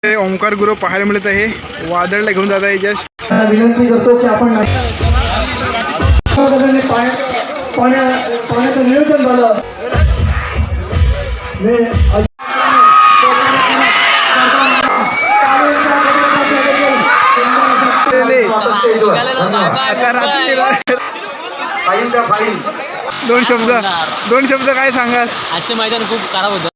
ओंकार गुरु पाहायला मिळत आहे. वादळला घेऊन जात आहे. जस्ट विनंती करतो की आपण पाण्याचं नियोजन झालं. दोन शब्द काय सांगाल? आजचे मैदान खूप खराब होतं.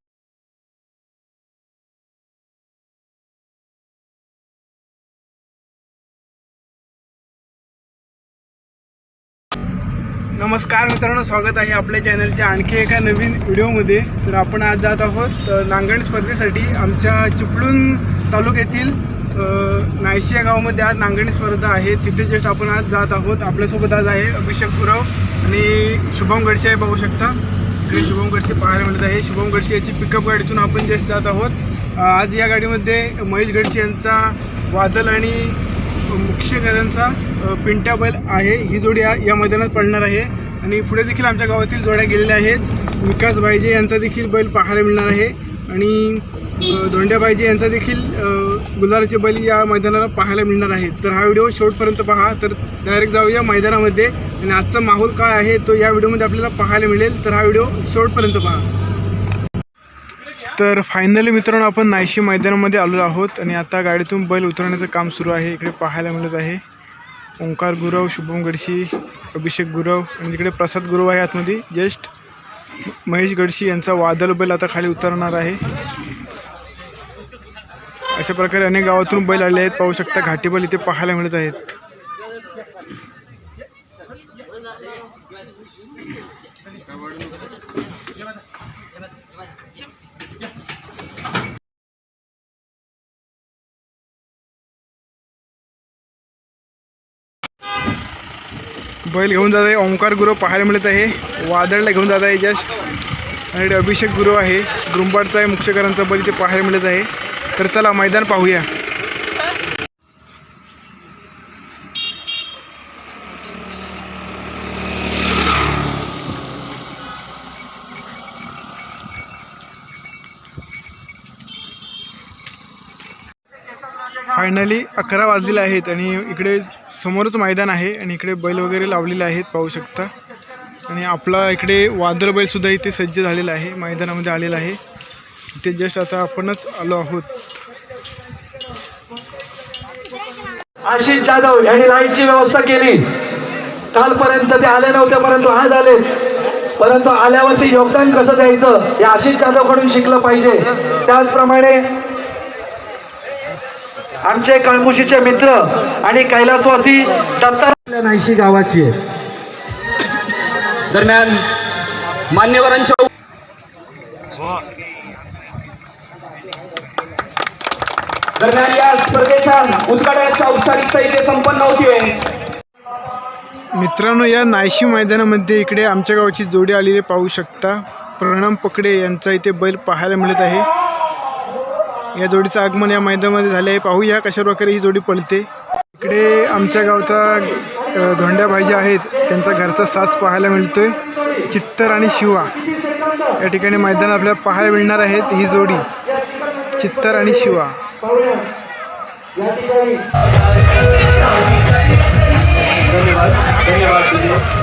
नमस्कार मित्रांनो, स्वागत आहे आपल्या चॅनलच्या आणखी एका नवीन व्हिडिओमध्ये. तर आपण आज जात आहोत नांगण स्पर्धेसाठी. आमच्या चिपळूण तालुक्यातील नायशी या गावामध्ये आज नांगणी स्पर्धा आहे. तिथे जस्ट आपण आज जात आहोत. आपल्यासोबत आज आहे अभिषेक गुरव आणि शुभम गडसे आहे. पाहू शकता इकडे शुभम गडसे पाहायला मिळत आहे. शुभम गडसे याची पिकअप गाडीतून आपण जस्ट जात आहोत. आज या गाडीमध्ये महेश गडसे यांचा वादल आणि मुख्यकरांचा पिंट्या बैल आहे. ही जोडी या मैदानात पडणार आहे. आणि पुढे देखील आमच्या गावातील जोड्या गेलेल्या आहेत. विकास भाईजे यांचा देखील बैल पाहायला मिळणार आहे आणि धोंड्या भाईजे यांचा देखील गुलाराचे बैल या मैदानाला पाहायला मिळणार आहे. तर हा व्हिडिओ शेवटपर्यंत पहा. तर डायरेक्ट जाऊया मैदानामध्ये आणि आजचा माहोल काय आहे तो या व्हिडिओमध्ये आपल्याला पाहायला मिळेल. तर हा व्हिडिओ शेवटपर्यंत पहा. तर फायनली मित्रांनो आपण नायशी मैदानामध्ये आलेलो आहोत आणि आता गाडीतून बैल उतरण्याचं काम सुरू आहे. इकडे पाहायला मिळत आहे ओंकार गुरव, शुभम गडशी, अभिषेक गुरव आणि इकडे प्रसाद गुरव आहे आतमध्ये. जस्ट महेश गडशी यांचा वादल बैल आता खाली उतरणार आहे. अशा प्रकारे अनेक गावातून बैल आले आहेत. पाहू शकता घाटी बैल इथे पाहायला मिळत आहेत. बैल घेऊन जात आहे. ओंकार गुरु पाहायला मिळत आहे. वादळला घेऊन जात आहे जस्ट. आणि अभिषेक गुरु आहे. ग्रुंबाडचा आहे मुख्यकरांचा बैल इथे पाहायला मिळत आहे. तर चला मैदान पाहूया. फायनली 11 वाजलेले आहेत आणि इकडे समोरच मैदान आहे आणि इकडे बैल वगैरे लावलेले आहेत. पाहू शकता. आणि आपला इकडे वादळ बैलसुद्धा इथे सज्ज झालेला आहे. मैदानामध्ये आलेला आहे. इथे जस्ट आता आपणच आलो आहोत. आशिष जाधव यांनी लाईटची व्यवस्था केली. कालपर्यंत ते आले नव्हते परंतु आज आले. परंतु आल्यावरती योगदान कसं द्यायचं हे आशिष जाधवकडून शिकलं पाहिजे. त्याचप्रमाणे आमचे कळमुशीचे मित्र आणि कैलासवासी दत्ता नायशी गावाची आहे. दरम्यान मान्यवरांच्या या स्पर्धेच्या उद्घाटनाच्या औपचारिकता इथे संपन्न होती. मित्रांनो, या नायशी मैदानामध्ये इकडे आमच्या गावाची जोडी आलेली पाहू शकता. प्रणम पकडे यांचा इथे बैल पाहायला मिळत आहे. या जोडीचं आगमन या मैदानामध्ये झाले आहे. पाहूया कशा प्रकारे ही जोडी पळते. इकडे आमच्या गावचा धोंड्या भाईजे आहेत. त्यांचा घरचा सास पाहायला मिळतोय. चित्तर आणि शिवा या ठिकाणी मैदान आपल्याला पाहायला मिळणार आहेत. ही जोडी चित्तर आणि शिवा.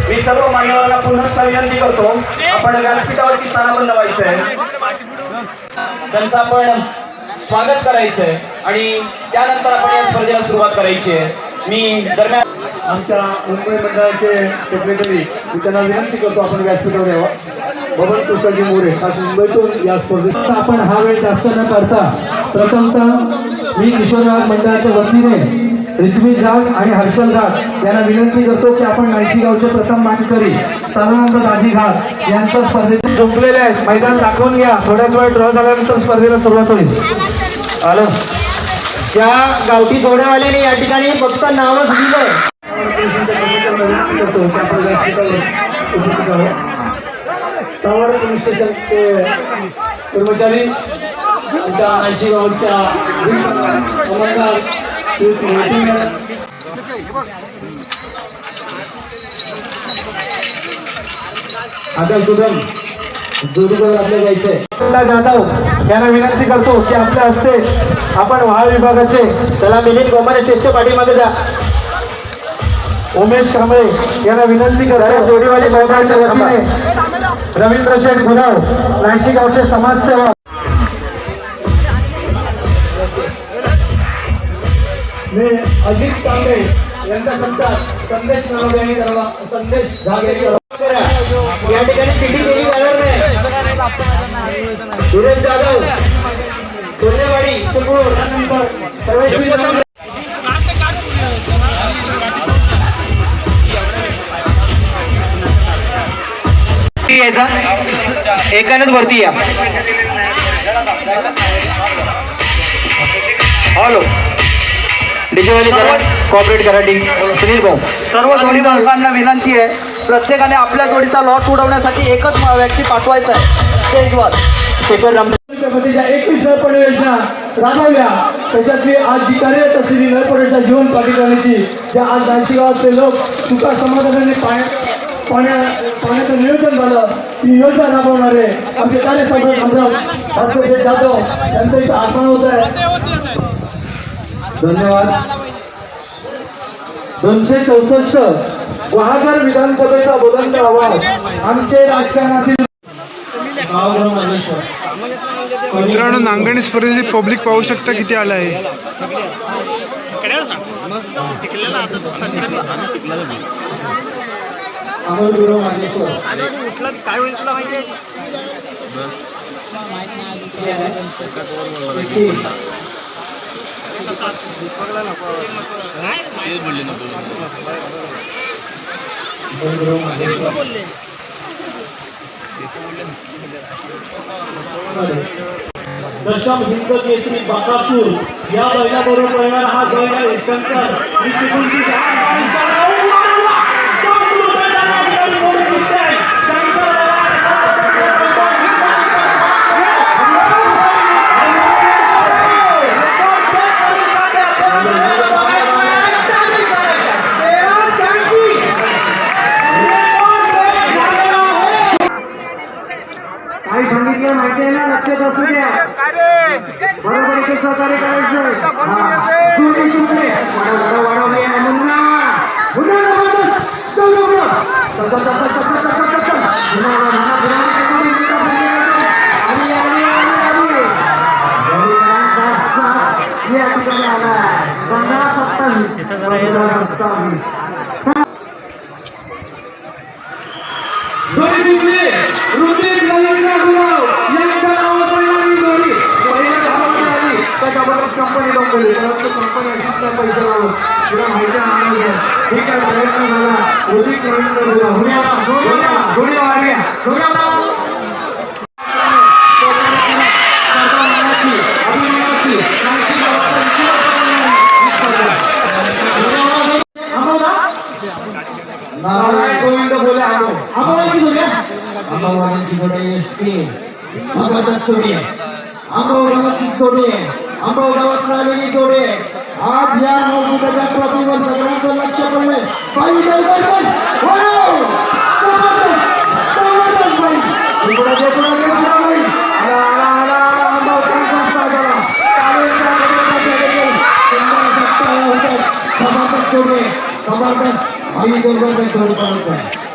मी सर्व मान्यवरांना पुन्हा विनंती करतो आपण व्यासपीठावरती स्थानापन्न व्हायचं आहे. त्यांचं आपण स्वागत करायचंय आणि त्यानंतर आपण या स्पर्धेला सुरुवात करायची आहे. मी दरम्यान आमच्या मुंबई मंडळाचे सेक्रेटरी त्यांना विनंती करतो आपण व्यासपीठावर यावं. बबन तुषारजी मोरे खास मुंबईतून या स्पर्धेत आपण हा वेळ जास्त न करता प्रथमतः मी किशोरराज मंडळाच्या वतीने ऋत्विज राज आणि हर्षल राज यांना विनंती करतो की आपण नायशी गावचे प्रथम मानकरी सदानंद दाजी घाट यांच्या स्पर्धेत झोपलेले आहेत. मैदान दाखवून घ्या. थोड्याच वेळ ड्रॉ झाल्यानंतर स्पर्धेला सुरुवात होईल. आलं. त्या गावठी जोड्यावाल्याने या ठिकाणी फक्त नावच दिलंय. टावर पोलीस स्टेशनचे कर्मचारी नायशी गावच्या आता सुदम जोडीदार आपल्या जायचंय जाधव यांना विनंती करतो की आपल्या हस्ते आपण वाहन विभागाचे त्याला मिलिंद गोमारे स्टेजच्या पाठीमागे जा. उमेश कांबळे यांना विनंती करतो जोडीवाली बैठकीच्या वतीने रवींद्र शेठ गुणव नाशिक गावचे समाजसेवक मी अजित कांबळे यांचा संताप संदेश नवरे यांनी करावा. संदेश झाग यांनी करावा. या ठिकाणी चिठी केली जाणार नाही. सुरेश जाधव कोल्हेवाडी चिपळूण त्यानंतर प्रवेश एकानच वरती या. हॅलो डीजेवाली जरा कॉपरेट करा. सुनील भाऊ सर्व जोडीदारांना विनंती आहे प्रत्येकाने आपल्या जोडीचा लॉट उडवण्यासाठी एकच व्यक्ती पाठवायचा आहे स्टेजवर. शेखर रामपतीच्या 21 नळपण योजना राबवल्या त्याच्यातली आज जी कार्यरत असलेली नळपणीच्या जीवन प्राधिकरणाची ज्या आज नाशिक गावातले लोक सुखा समाधानाने पाण्याचं नियोजन झालं ती योजना राबवणारे आमचे कार्यसम्राट आमदार भास्कर जाधव यांचं इथं आगमन होत आहे. धन्यवाद. 264 वहागर विधानसभेचा बुलंद आवाज आमचे राजकारणातील मित्रांनो नांगण स्पर्धेची पब्लिक पाहू शकता किती आलं आहे. काय होईल तुला माहिती आहे. दशम हिंद केसरी बाकासूर या बैलाबरोबर पळणारा हा बैल आहे शंकर. काही सांगितलं माहिती आहे ना लक्षात असू द्या बरोबर इथे सहकार्य करायचं. सुटले सुटले वाढवले मुन्ना मुन्ना या ठिकाणी आला 15-27 ऋतिक रवींद्र गुलाव यांच्या नावावर पडणारी जोडी पहिल्या धावावर आली त्याच्याबरोबर कंपनी बंबली परंतु कंपनी अशा पैसे लावून तुला माहिती आहे. ठीक आहे प्रयत्न झाला. ऋतिक रवींद्र गुलाव जोडी आली नारायण गोविंद बोले आंबावाली जोड्या आंबावालीची जोडी असते सगळ्यात जोडी आंबाव गावाची जोडी आंबाव गावात आलेली जोडी आज या नवमुद्याच्या ट्रॉफीवर सगळ्यांचं लक्ष पडले. बाई बाई बाई बाई जबरदस्त आई बरोबर जोडी पडतो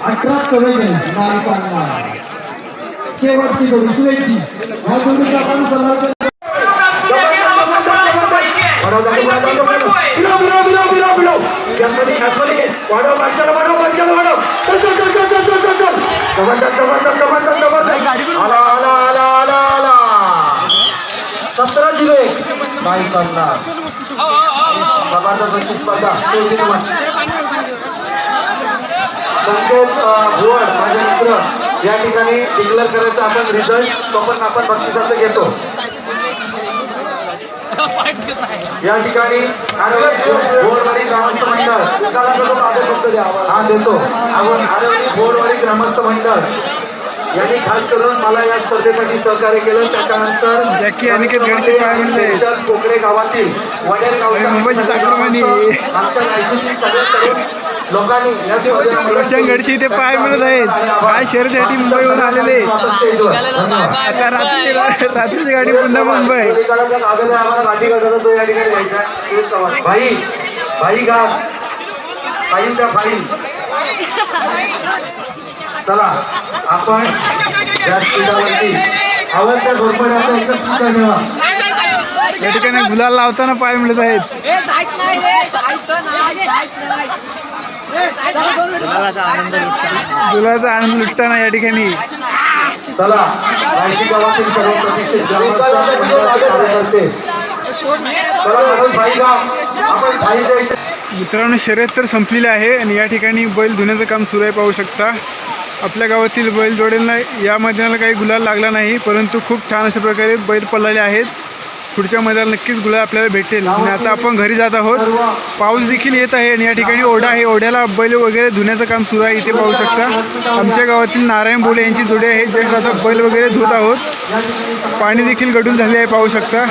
18-44 नारिकांना शेवटची जोडी सुरेशची या जोडीचा आपण समर्थन संकेत भुवड माझे मित्र या ठिकाणी डिक्लेअर करायचं आपण रिझल्ट तो पण आपण बक्षिसाचं घेतो. या ठिकाणी भोरवाडी ग्रामस्थ मंडळ हा देतो आपण आरवली भोरवाडी ग्रामस्थ मंडळ यांनी खास करून मला या स्पर्धेसाठी सहकार्य केलं. त्याच्यानंतर जॅकी अनिकेत गडसे पाय म्हणले कोकरे गावातील वडेर गावच्या मुंबईची चाकरमानी आमच्या नाशिकची सगळे तरुण लोकांनी या स्पर्धेमध्ये रोशन गडशी इथे पाय मिळत आहेत. पाय शर्यतीसाठी मुंबईहून आलेले. आता रात्रीची गाडी पुन्हा मुंबई. भाई भाई गा फाईल द्या फाईल. चला आपण व्यासपीठावरती आवडत्या घोरपड्याचा एकच सूचना ठेवा. या ठिकाणी गुलाल लावताना पाय मिळत आहेत. गुलाचा आनंद लुटताना या ठिकाणी. चला नाशिक गावातील सर्व प्रतिष्ठित कार्यकर्ते चला म्हणून भाई गा आपण भाई द्यायचं. मित्रांनो शर्यत तर संपलेली आहे आणि या ठिकाणी बैल धुण्याचं काम सुरू आहे. पाहू शकता आपल्या गावातील बैल जोड्यांना या मैदानाला काही गुलाल लागला नाही, परंतु खूप छान अशा प्रकारे बैल पळाले आहेत. पुढच्या मैदानाला नक्कीच गुलाल आपल्याला भेटेल. आणि आता आपण घरी जात आहोत. पाऊस देखील येत आहे आणि या ठिकाणी ओढा आहे. ओढ्याला बैल वगैरे धुण्याचं काम सुरू आहे. इथे पाहू शकता आमच्या गावातील नारायण बोले यांची जोडी आहे. जस्ट आता बैल वगैरे धुत आहोत. पाणी देखील गढूळ झाले आहे. पाहू शकता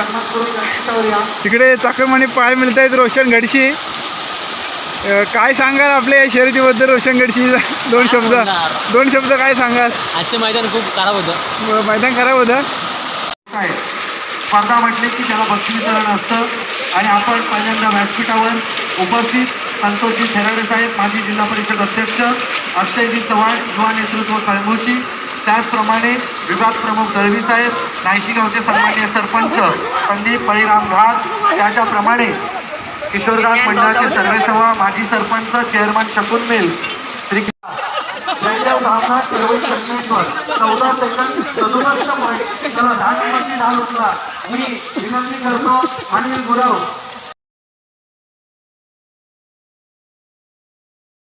तिकडे चाकरमानी पाय मिळत आहेत. रोशन गडशी काय सांगाल आपल्या या शर्यतीबद्दल? रोशन गडशी दोन शब्द काय सांगाल? आजचं मैदान खूप खराब होतं. मैदान खराब होतं. स्पर्धा म्हटले की त्याला बक्षीकरण असतं आणि आपण पहिल्यांदा व्यासपीठावर उपस्थित संतोषजी थेराडे साहेब, माजी जिल्हा परिषद अध्यक्ष, अक्षयजी चव्हाण, युवा नेतृत्व कळमोशी, त्याचप्रमाणे विभाग प्रमुख दळवी साहेब, नाशिगावचे सन्माननीय सरपंच संदीप बळीराम घाट, त्याच्याप्रमाणे किशोरगाव मंडळाचे सर्वेसर्वा, माजी sarpanch, chairman Shakun mill, Shri 14 second 67 point. चला 10 नंबरची धाव उचला. मी विनंती करतो अनिल गुरव